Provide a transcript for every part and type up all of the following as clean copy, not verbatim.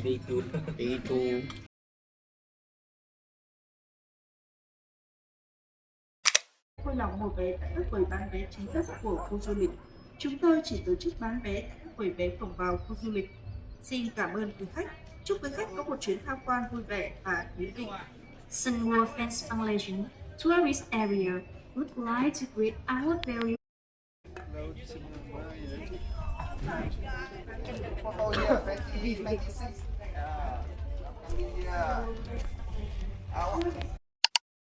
Day 2. Vui lòng mua vé tại các quầy bán vé chính thức của khu du lịch. Chúng tôi chỉ tổ chức bán vé tại các quầy vé cổng vào khu du lịch. Xin cảm ơn quý khách. Chúc quý khách có một chuyến tham quan vui vẻ và thú vị. Sun World Fence Foundation Tourist Area would like to greet our very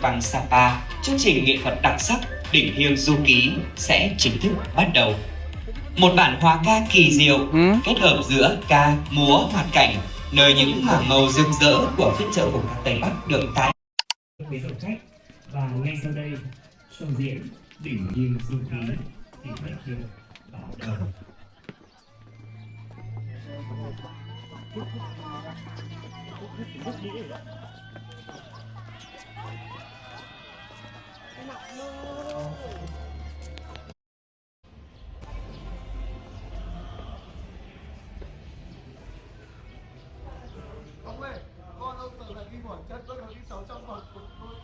Bằng Sapa, chương trình nghệ thuật đặc sắc Đỉnh Hiêu Du Ký sẽ chính thức bắt đầu. Một bản hòa ca kỳ diệu kết hợp giữa ca, múa, hoạt cảnh, nơi những mảng màu rực rỡ của phiên chợ vùng Tây Bắc được tái với dòng khách. Và ngay sau đây, show diễn Đỉnh Hiêu Du Ký thì khách được vào đầu. Ông ơi, con ông tưởng là đi bỏ chất, vẫn còn đi 600 vòng của tôi.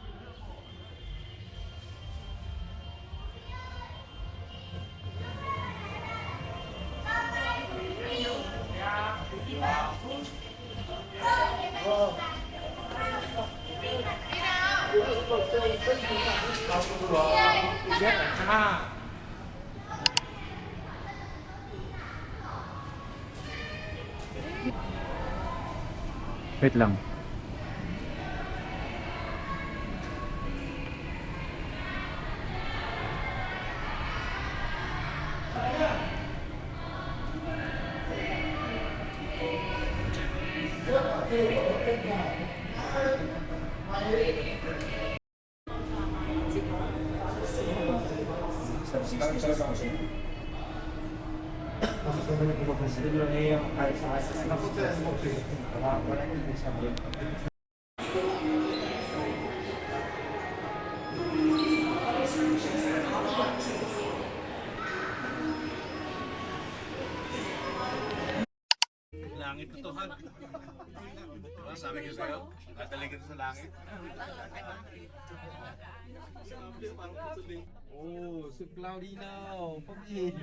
Wait lang. Langit to Tuhan. Diba, sabi ko sa'yo, dadali kita sa langit. Oh, so cloudy now. Pag-in.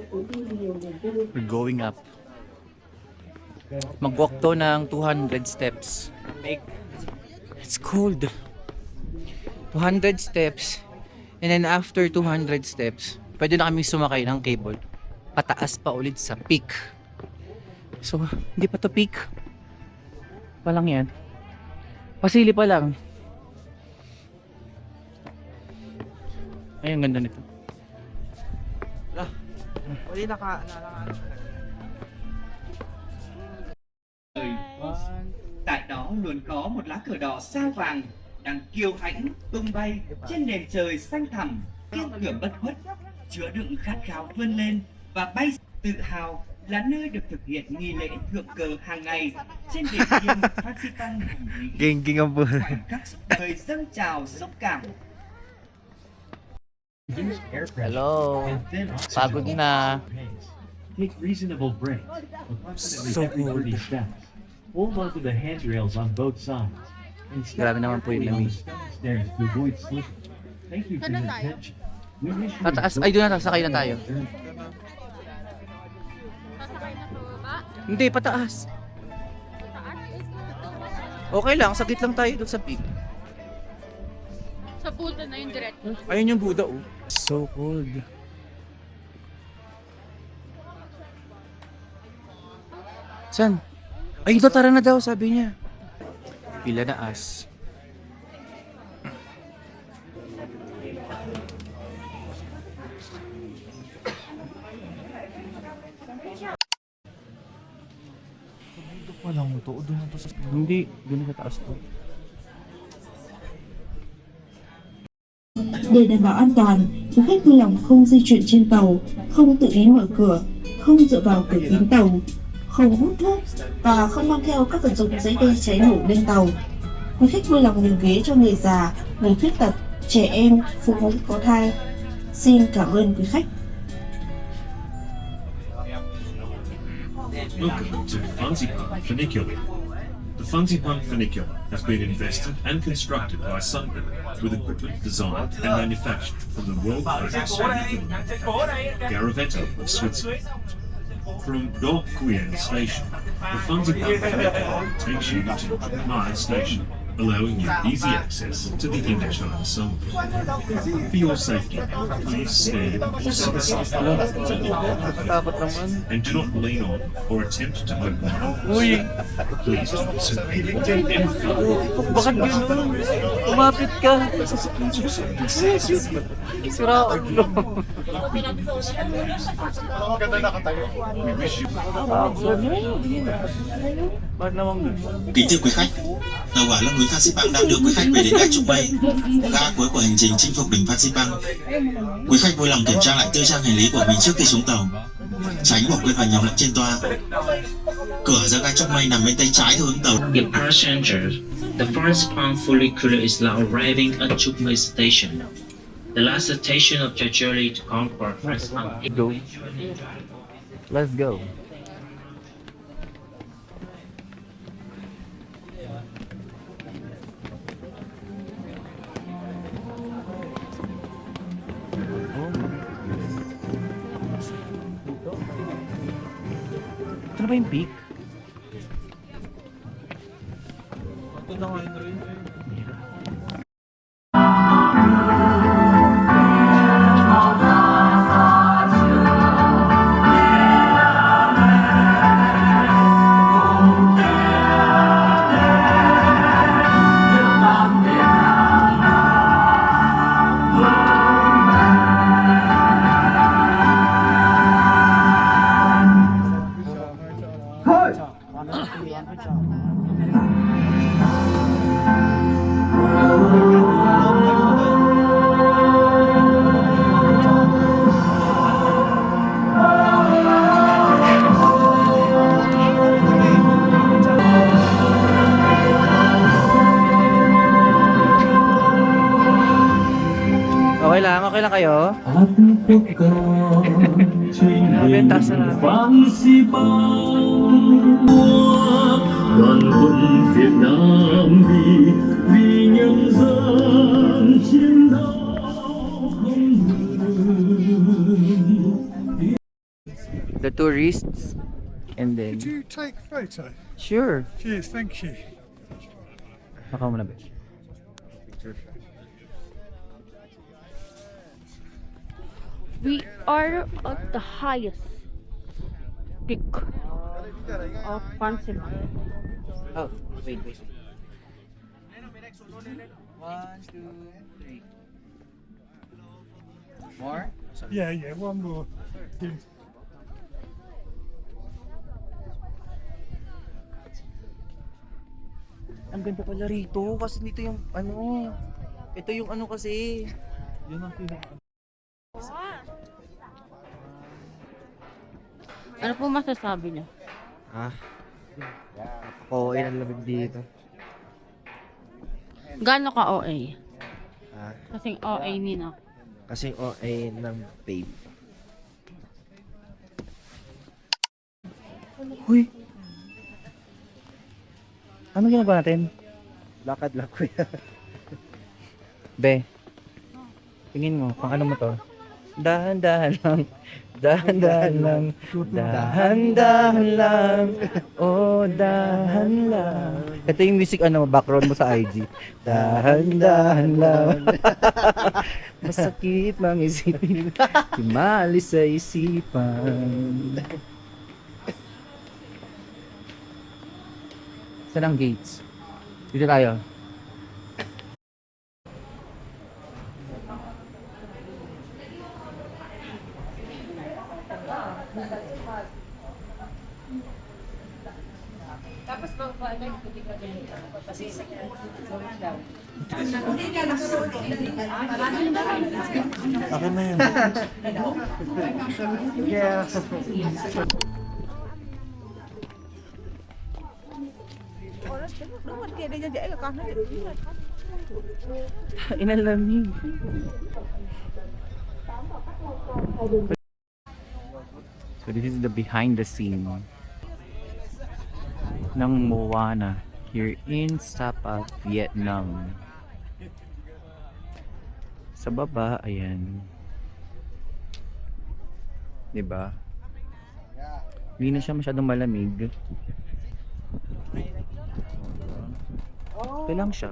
We're going up. Mag-walk to ng 200 steps. It's cold. 200 steps. And then after 200 steps, pwede na kami sumakay ng cable. Pataas pa ulit sa peak. So, hindi pa to peak. Pa lang yan. Pasili pa lang. Ay, ang ganda nito. Tại đó luôn có một lá cờ đỏ sao vàng đang kiêu hãnh tung bay trên nền trời xanh thẳm, kiên cường bất khuất, chứa đựng khát khao vươn lên và bay tự hào là nơi được thực hiện nghi lễ thượng cờ hàng ngày trên đỉnh Hiêu Phan Xipang hùng vĩ. Khoảnh khắc xúc đời dâng trào xúc cảm. Hello. Pagod na. Take reasonable breaks. So Approximately 30 steps. Hold onto the handrails on both sides. And step Grabe naman po yung carefully on lamig. the stone stairs to avoid slipping. Thank you for your attention. We wish you Pataas. a Ay, doon na. good Sakay na tayo. journey. Sasakay na po ba? Hindi, pataas. Okay lang. Saglit lang tayo doon sa peak. Sa Buda na yung direct. Ayun yung Buddha, oh. So cold. San? Ay, ito, tara na daw, sabi niya. Pila na as. Walang to, doon na to sa... Hindi, doon sa taas to. Để đảm bảo an toàn, du khách vui lòng không di chuyển trên tàu, không tự ý mở cửa, không dựa vào cửa kính tàu. không hút thuốc và không mang theo các vật dụng dễ gây cháy nổ lên tàu. Quý khách vui lòng nhường ghế cho người già, người khuyết tật, trẻ em, phụ nữ có thai. Xin cảm ơn quý khách. Welcome to Fansipan Funicular. The Fansipan Funicular has been invested and constructed by Sunbelt with equipment designed and manufactured from the world-famous funicular manufacturer Garavetto of Switzerland. From Dorp Queen Station, the Fansipan Funicular takes you to Maya Station, allowing you easy access to the Indochina Zone. For your safety, please stand or sit aside Takot naman. and do not lean on or attempt to open the doors. Uy! Please also Bakit gano'n? Umapit ka! Sira ulo. we wish you Bakit naman gano'n? Kính thưa quý khách, tàu hỏa Lâm núi Phan Xipang đang đưa quý khách về đến ga Trúc Mây, ga cuối của hành trình chinh phục đỉnh Phan Xipang. Quý khách vui lòng kiểm tra lại tư trang hành lý của mình trước khi xuống tàu, tránh bỏ quên vào nhầm lẫn trên toa. Cửa ra ga Trúc Mây nằm bên tay trái theo hướng tàu. Dear passengers, the first Pang funicular is now arriving at Chukmay Station. The last station of your journey to conquer France. Go. Let's go. Ito na ba yung peak? Ito na nga yun rin. Okay lang kayo? Grabe, ang taas na natin. đoàn quân Việt Nam vì nhân dân chiến đấu không ngừng. The tourists. And then... Do you take photo? Sure. Cheers, thank you. Baka mo na ba? We are at the highest peak of Fansipan. Oh, wait. 1, 2, 3. More? Yeah, one more. Ang ganda pala rito kasi dito yung ano. Ito yung ano kasi. Yun ang Ano po masasabi niyo? Oo, ang lamig dito. Gaano ka OA? Ah, Kasing OA nina. kasing OA ng babe. Uy! Ano ginagawa natin? Lakad lang kuya. Be, tingin mo, pang ano mo to? Dahan-dahan lang, dahan-dahan lang, dahan-dahan lang, oh dahan lang. Ito yung music ano, background mo sa IG. Dahan-dahan lang. Masakit mang isipin, himali sa isipan. Saan ang gates? Dito tayo. Akin na yun. Đứng bên kia đi cho dễ rồi con, nó chịu rồi. Inalamig. So this is the behind the scene ng Moana here in Sapa, Vietnam. Sa baba, ayan. 'Di ba? Hindi na siya masyadong malamig. Okay lang siya.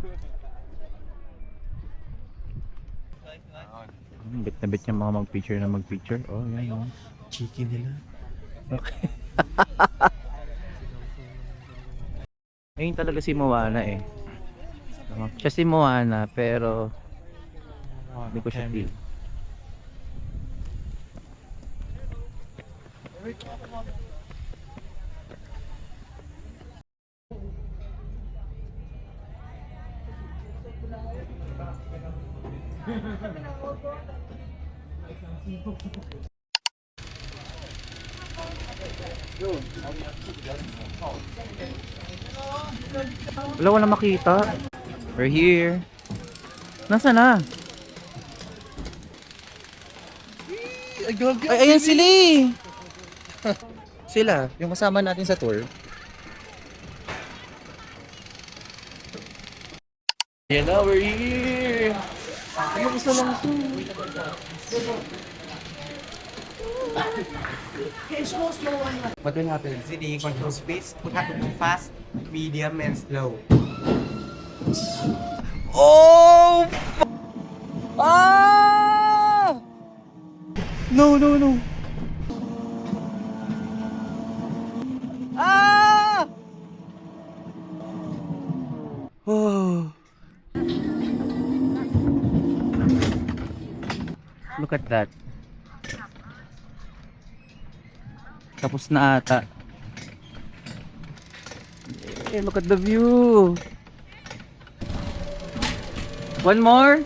Bit na bit niya mga mag-picture na mag-picture. Oh, yan oh. Cheeky nila. Okay. Ayun talaga si Moana eh. Siya si Moana pero hindi ko siya feel. Wala makita. We're here. Nasaan na? Ay, ayan sila eh. Sila, yung kasama natin sa tour. Ayan na, we're here. Ano gusto lang ito? What will happen? See the control space. We have to do fast, medium, and slow. Oh! Ah! No, no, no. Ah! Oh. Look at that. Tapos na ata. Hey, look at the view. One more.